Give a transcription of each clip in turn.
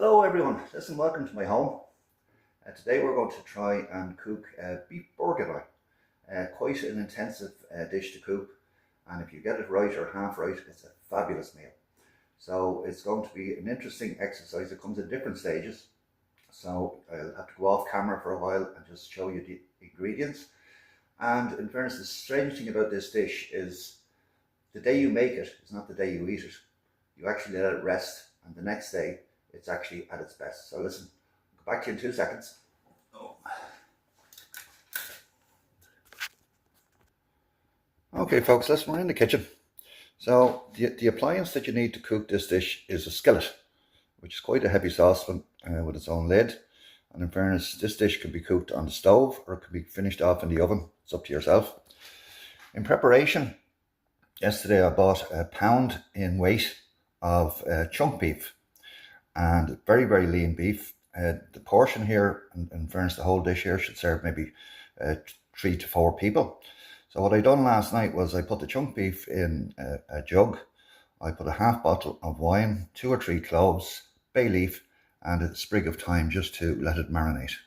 Hello everyone, listen, welcome to my home. Today we're going to try and cook beef bourguignon. Quite an intensive dish to cook, and if you get it right or half right, it's a fabulous meal. So it's going to be an interesting exercise. It comes in different stages, so I'll have to go off camera for a while and just show you the ingredients. And in fairness, the strange thing about this dish is the day you make it is not the day you eat it. You actually let it rest, and the next day it's actually at its best. So listen, I'll go back to you in 2 seconds. Okay folks, listen, we're in the kitchen. So the appliance that you need to cook this dish is a skillet, which is quite a heavy saucepan with its own lid. And in fairness, this dish can be cooked on the stove or it can be finished off in the oven. It's up to yourself. In preparation, yesterday I bought a pound in weight of chunk beef, and very, very lean beef. The portion here, in fairness, the whole dish here should serve maybe 3 to 4 people. So what I done last night was I put the chunk beef in a jug. I put a half bottle of wine, 2 or 3 cloves, bay leaf, and a sprig of thyme just to let it marinate.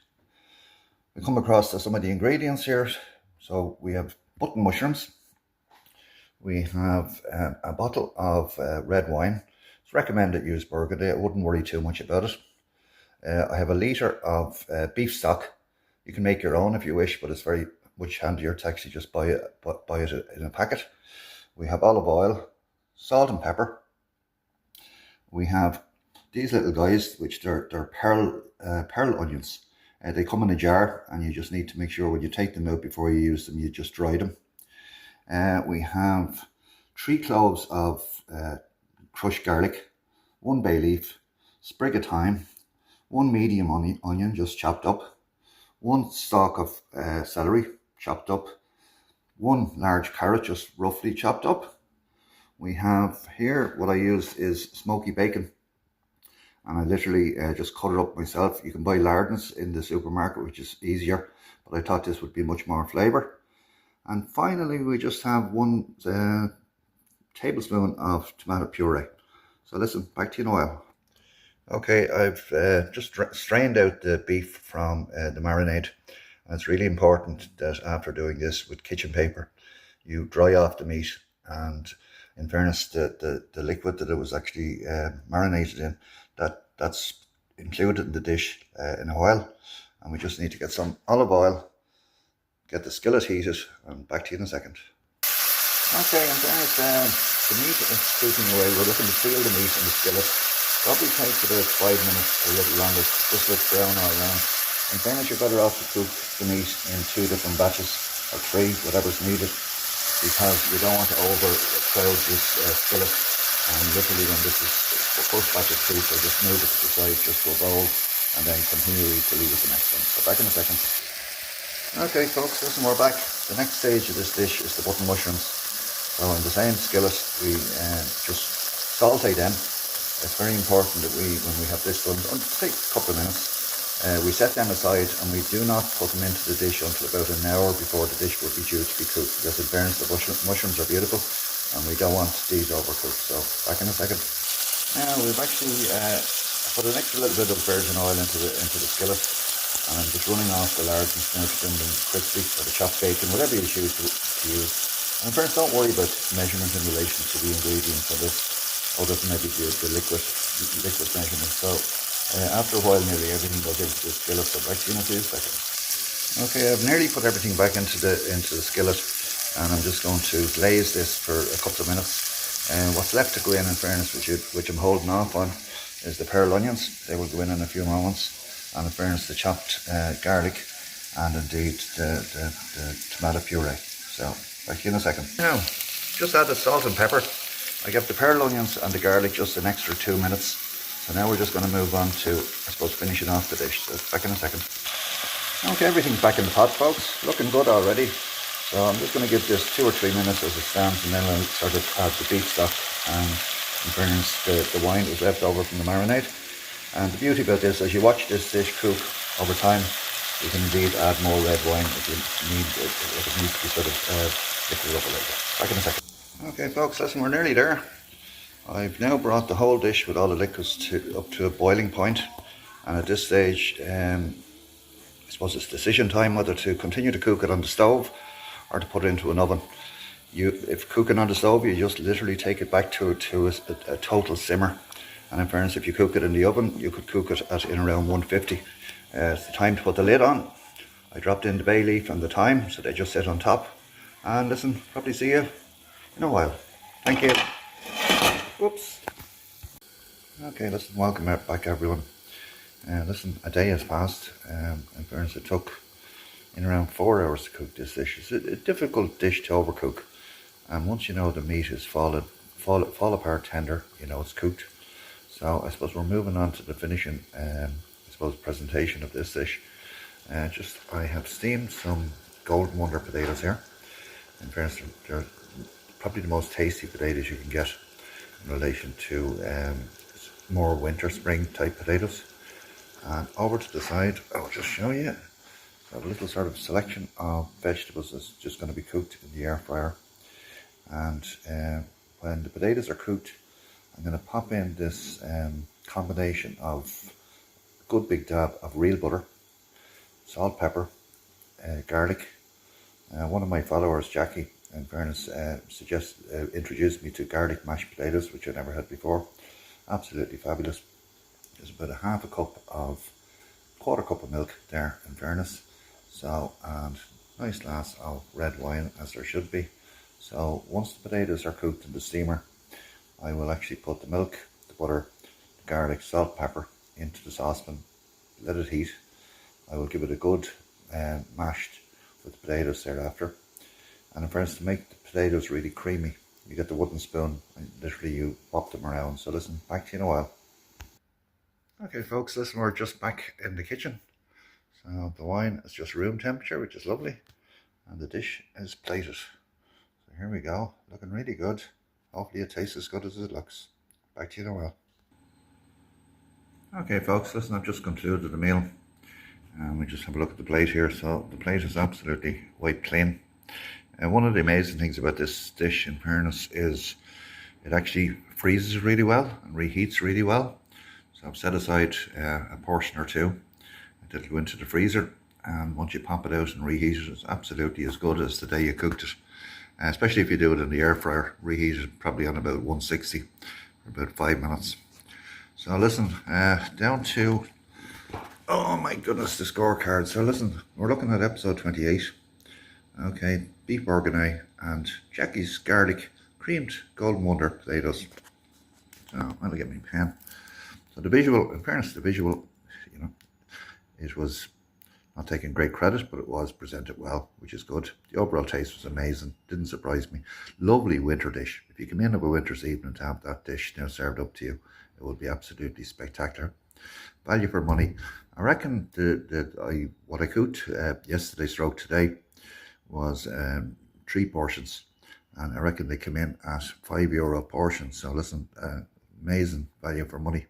We come across to some of the ingredients here. So we have button mushrooms. We have a bottle of red wine. It's recommended use Burgundy. I wouldn't worry too much about it. I have a litre of beef stock. You can make your own if you wish, but it's very much handier to actually just buy it in a packet. We have olive oil, salt and pepper. We have these little guys, which they're pearl onions. They come in a jar, and you just need to make sure when you take them out before you use them, you just dry them. We have 3 cloves of crushed garlic, 1 bay leaf, sprig of thyme, 1 medium onion just chopped up, 1 stalk of celery chopped up, 1 large carrot just roughly chopped up. We have here, what I use is smoky bacon, and I literally just cut it up myself. You can buy lardons in the supermarket, which is easier, but I thought this would be much more flavour. And finally, we just have 1 tablespoon of tomato puree. So listen, back to you in a while. Okay, I've just strained out the beef from the marinade. And it's really important that after doing this with kitchen paper, you dry off the meat. And in fairness, the liquid that it was actually marinated in, that's included in the dish in a while. And we just need to get some olive oil, get the skillet heated, and back to you in a second. Okay, in fairness, the meat is cooking away. We're looking to seal the meat in the skillet. Probably takes about 5 minutes or a little longer, just with brown all around. In fairness, you're better off to cook the meat in 2 different batches, or 3, whatever's needed, because you don't want to overcrowd this skillet. And literally when this is the first batch of cooked, I just move it to the side just to a bowl, and then continue equally with the next one. So back in a second. Okay folks, listen, we're back. The next stage of this dish is the button mushrooms. So in the same skillet, we just saute them. It's very important that when we have this done, it'll take a couple of minutes, we set them aside, and we do not put them into the dish until about an hour before the dish will be due to be cooked, because in fairness, the mushrooms are beautiful, and we don't want these overcooked. So back in a second. Now we've actually put an extra little bit of virgin oil into the skillet, and I'm just running off the lard and smelting them crispy, or the chopped bacon, whatever you choose to use. And first, don't worry about measurement in relation to the ingredients of this, other than maybe the liquid measurement. So after a while, nearly everything goes into the skillet. So back to you in a few seconds. Okay, I've nearly put everything back into the skillet, and I'm just going to glaze this for a couple of minutes. And what's left to go in fairness, which I'm holding off on, is the pearl onions. They will go in a few moments, and in fairness, the chopped garlic, and indeed the tomato puree. So back to you in a second. Now, just add the salt and pepper. I gave the pearl onions and the garlic just an extra 2 minutes. So now we're just going to move on to, I suppose, finishing off the dish. So back in a second. Okay, everything's back in the pot, folks. Looking good already. So I'm just going to give this 2 or 3 minutes as it stands, and then I'll sort of add the beef stock and in fairness, the wine that was left over from the marinade. And the beauty about this, as you watch this dish cook over time, you can indeed add more red wine if you need it, if it needs to be sort of liquid up a little bit. Back in a second. Okay folks, listen, we're nearly there. I've now brought the whole dish with all the liquids up to a boiling point, and at this stage I suppose it's decision time whether to continue to cook it on the stove or to put it into an oven. If cooking on the stove, you just literally take it back to a total simmer. And in fairness, if you cook it in the oven, you could cook it at in around 150. It's the time to put the lid on. I dropped in the bay leaf and the thyme, so they just sit on top. And listen, probably see you in a while. Thank you. Whoops. Okay, listen, welcome back everyone. Listen, a day has passed. In fairness, it took in around 4 hours to cook this dish. It's a difficult dish to overcook. And once you know the meat is fall apart tender, you know it's cooked. So I suppose we're moving on to the finishing, presentation of this dish. I have steamed some Golden Wonder potatoes here. In fairness, they're probably the most tasty potatoes you can get in relation to more winter spring type potatoes. And over to the side, I'll just show you. I have a little sort of selection of vegetables that's just going to be cooked in the air fryer. And when the potatoes are cooked, I'm going to pop in this combination of a good big dab of real butter, salt, pepper, garlic. One of my followers, Jackie, in fairness, introduced me to garlic mashed potatoes, which I never had before. Absolutely fabulous. There's about a quarter cup of milk there, in fairness. So, and nice glass of red wine, as there should be. So once the potatoes are cooked in the steamer, I will actually put the milk, the butter, the garlic, salt, pepper into the saucepan, let it heat. I will give it a good mashed with the potatoes thereafter. And in fairness, to make the potatoes really creamy, you get the wooden spoon and literally you pop them around. So listen, back to you in a while. Okay folks, listen, we're just back in the kitchen. So the wine is just room temperature, which is lovely. And the dish is plated. So here we go, looking really good. Hopefully it tastes as good as it looks. Back to you in a while. Okay folks, listen, I've just concluded the meal. And we just have a look at the plate here. So the plate is absolutely white clean. And one of the amazing things about this dish, in fairness, is it actually freezes really well and reheats really well. So I've set aside a portion or two that'll go into the freezer, and once you pop it out and reheat it, it's absolutely as good as the day you cooked it. Especially if you do it in the air fryer, reheated probably on about 160 for about 5 minutes. So listen, down to, oh my goodness, the scorecard. So listen, we're looking at episode 28. Okay, beef bourguignon and Jackie's garlic creamed Golden Wonder potatoes. So I'll get my pen. So the visual, in fairness, the visual, you know, it was not taking great credit, but it was presented well, which is good. The overall taste was amazing, didn't surprise me. Lovely winter dish. If you come in of a winter's evening to have that dish now served up to you, it will be absolutely spectacular. Value for money. I reckon what I cooked yesterday stroke today was 3 portions, and I reckon they come in at €5 a portion. So listen, amazing value for money.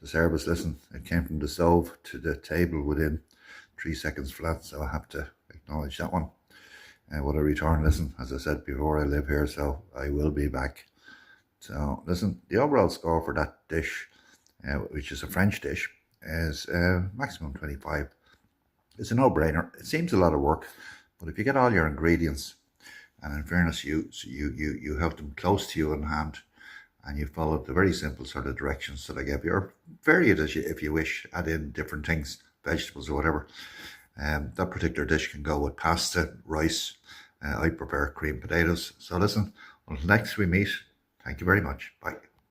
The service, listen, it came from the stove to the table within 3 seconds flat, so I have to acknowledge that one. What a return, listen, as I said before, I live here, so I will be back. So listen, the overall score for that dish, which is a French dish, is maximum 25. It's a no-brainer. It seems a lot of work, but if you get all your ingredients, and in fairness, you have them close to you in hand, and you follow the very simple sort of directions that I gave you, or vary it if you wish, add in different things, vegetables or whatever. That particular dish can go with pasta, rice. I prefer creamed potatoes. So listen, until next we meet, thank you very much. Bye.